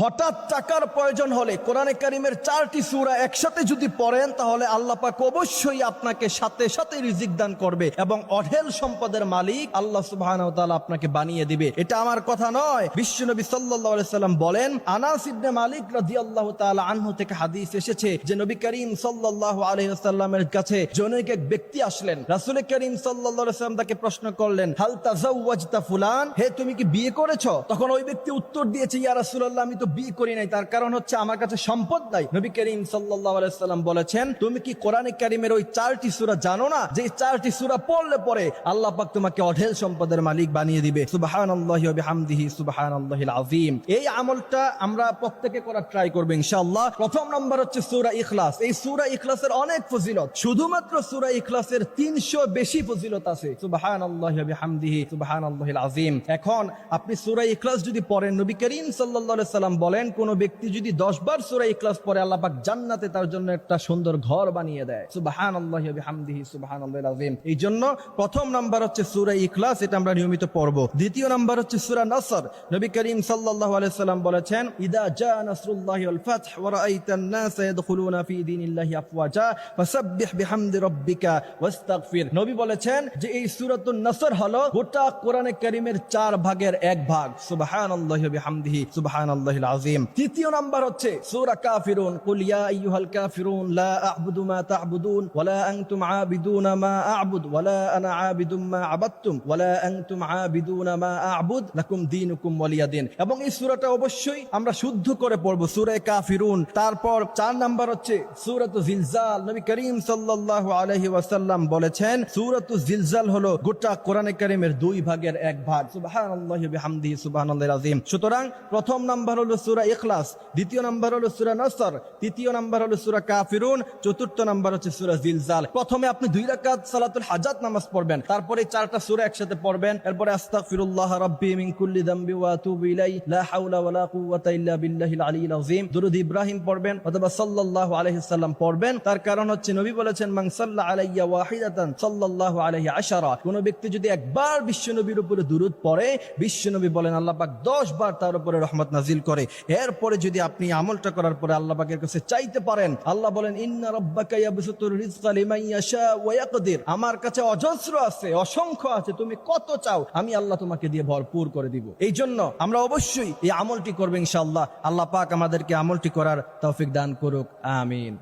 হঠাৎ টাকার প্রয়োজন হলে কোরআনে কারিমের 4টি সূরা একসাথে যদি পড়েন তাহলে আল্লাহ পাক অবশ্যই আপনাকে সাথে সাথে রিজিক দান করবে এবং অঢেল সম্পদের মালিক আল্লাহ সুবহানাহু ওয়া তাআলা আপনাকে বানিয়ে দিবে। এটা আমার কথা নয়, বিশ্বনবী সাল্লাল্লাহু আলাইহি সাল্লাম বলেন, আনাস ইবনে মালিক রাদিয়াল্লাহু তাআলা আনহু থেকে হাদিস এসেছে যে নবী করিম সাল্লাল্লাহু আলাইহি ওয়াসাল্লামের কাছে জনৈক এক ব্যক্তি আসলেন। রাসূল করিম সাল্লাল্লাহু আলাইহি ওয়াসাল্লাম তাকে প্রশ্ন করলেন, হাল তাযাওয়াজতা ফুলান, হে তুমি কি বিয়ে করেছো? তখন ওই ব্যক্তি উত্তর দিয়েছে, ইয়া রাসূলুল্লাহ আমি তো বিয়ে করি নাই, তার কারণ হচ্ছে আমার কাছে সম্পদ নাই। নবী করিম সাল্লাল্লাহু আলাইহি ওয়াসাল্লাম বলেছেন, তুমি কি কোরআনে কারিমের ওই 4টি সূরা জানো না যে 4টি সূরা পড়লে পরে আল্লাহ পাক তোমাকে অঢেল সম্পদের মালিক বানিয়ে দিবে। সুবহানাল্লাহি ওয়া বিহামদিহি সুবহানাল্লাহিল আযীম। এই আমলটা আমরা প্রত্যেকে করার ট্রাই করব ইনশাআল্লাহ। প্রথম নাম্বার হচ্ছে সূরা ইখলাস। এই সূরা ইখলাসের অনেক ফজিলত, শুধুমাত্র সূরা ইখলাসের 300 বেশি ফজিলত আছে। সুবহানাল্লাহি ওয়া বিহামদিহি সুবহানাল্লাহিল আযীম। এখন আপনি সূরা ইখলাস যদি পড়েন, নবী করিম সাল্লাল্লাহু আলাইহি সাল্লাম বলেন, কোন ব্যক্তি যদি 10 বার সূরা ইখলাস পড়ে আল্লাহ পাক জান্নাতে তার জন্য একটা সুন্দর ঘর বানিয়ে দেয়। সুবহানাল্লাহি ওয়া বিহামদিহি সুবহানাল্লাহিল আযীম। এই জন্য প্রথম নাম্বার হচ্ছে সূরা ইখলাস, এটা আমরা নিয়মিত পড়ব। দ্বিতীয় নাম্বার হচ্ছে সূরা নসর। নবী করিম সাল্লাল্লাহু আলাইহি সাল্লাম বলেছেন, ইদা জা নাসরুল্লাহি ওয়াল ফাতহ ওয়া রাআইতান নাসা ইয়াদখুলুনা ফি দীনিল্লাহি আফওয়াজা ফাসাব্বিহ বিহামদি রাব্বিকা ওয়াস্তাগফির। নবী বলেছেন যে এই সূরাতুন নসর হলো গোটা কোরআনে কারীমের 4 ভাগের 1 ভাগ। সুবহানাল্লাহি ওয়া বিহামদিহি সুবহানাল্লাহিল আযীম। তৃতীয় নাম্বার হচ্ছে সূরা কাফিরুন, কুল ইয়া আইয়ুহাল কাফিরুন লা আ'বুদু মা তা'বুদুন ওয়া লা আনতুম আ'বিদুনা মা আ'বুদ ওয়া লা আনা আ'বিদুম মা আ'বাদতুম ওয়া লা আনতুম আ'বিদুনা মা আ'বুদ লাকুম দীনুকুম ওয়ালিয়া দীন। এবং এই সূরাটা অবশ্যই আমরা শুদ্ধ করে পড়ব, সূরা কাফিরুন। তারপর 4 নাম্বার হচ্ছে সূরাতুল জিলজাল। নবী করিম সাল্লাল্লাহু আলাইহি ওয়াসাল্লাম বলেছেন, সূরাতুল জিলজাল হলো গোটা কোরআনে কারীমের 2 ভাগের 1 ভাগ। সুবহানাল্লাহি ওয়া বিহামদিহি সুবহানাল্লাহিল আযীম। সুতরাং প্রথম নাম্বার হলো সূরা ইখলাস, দ্বিতীয় নাম্বার হলো সূরা নসর, তৃতীয় নাম্বার হলো সূরা কাফিরুন, চতুর্থ নাম্বার হচ্ছে সূরা জিলজাল। প্রথমে আপনি 2 রাকাত সালাতুল হাজাত নামাজ পড়বেন, তারপরে 4টা সূরা একসাথে পড়বেন, এরপরে আস্তাগফিরুল্লাহ রাব্বি মিন কুল্লি যামবি ওয়া আতুবু ইলাইহি লা হাওলা ওয়া লা কুওয়াতা ইল্লা বিল্লাহিল আলিয়্যিল আযীম। দুরূদ ইব্রাহিম পড়বেন অথবা সাল্লাল্লাহু আলাইহি সাল্লাম পড়বেন। তার কারণ হচ্ছে নবী বলেছেন, মান সাল্লা আলাইয়া ওয়াহিদাতান সাল্লাল্লাহু আলাইহি আশারা। কোন ব্যক্তি যদি একবার বিশ্বনবীর উপরে দুরূদ পড়ে, বিশ্বনবী বলেন আল্লাহ পাক 10 বার তার উপরে রহমত নাজিল করে। এরপরে যদি আপনি আমলটা করার পরে আল্লাহ পাকের কাছে চাইতে পারেন, আল্লাহ বলেন, ইন্না রাব্বাকা ইয়াবসুতুর রিজকা লিমান ইয়াশা ওয়া ইয়াকদির। আমার কাছে অজস্র আছে, অসংখ্য আছে, তুমি কত চাও আমি আল্লাহ তোমাকে দিয়ে ভরপুর করে দিব। এই জন্য আমরা অবশ্যই এই আমলটি করব ইনশাআল্লাহ। আল্লাহ পাক আমাদেরকে আমলটি করার তৌফিক দান করুক, আমিন।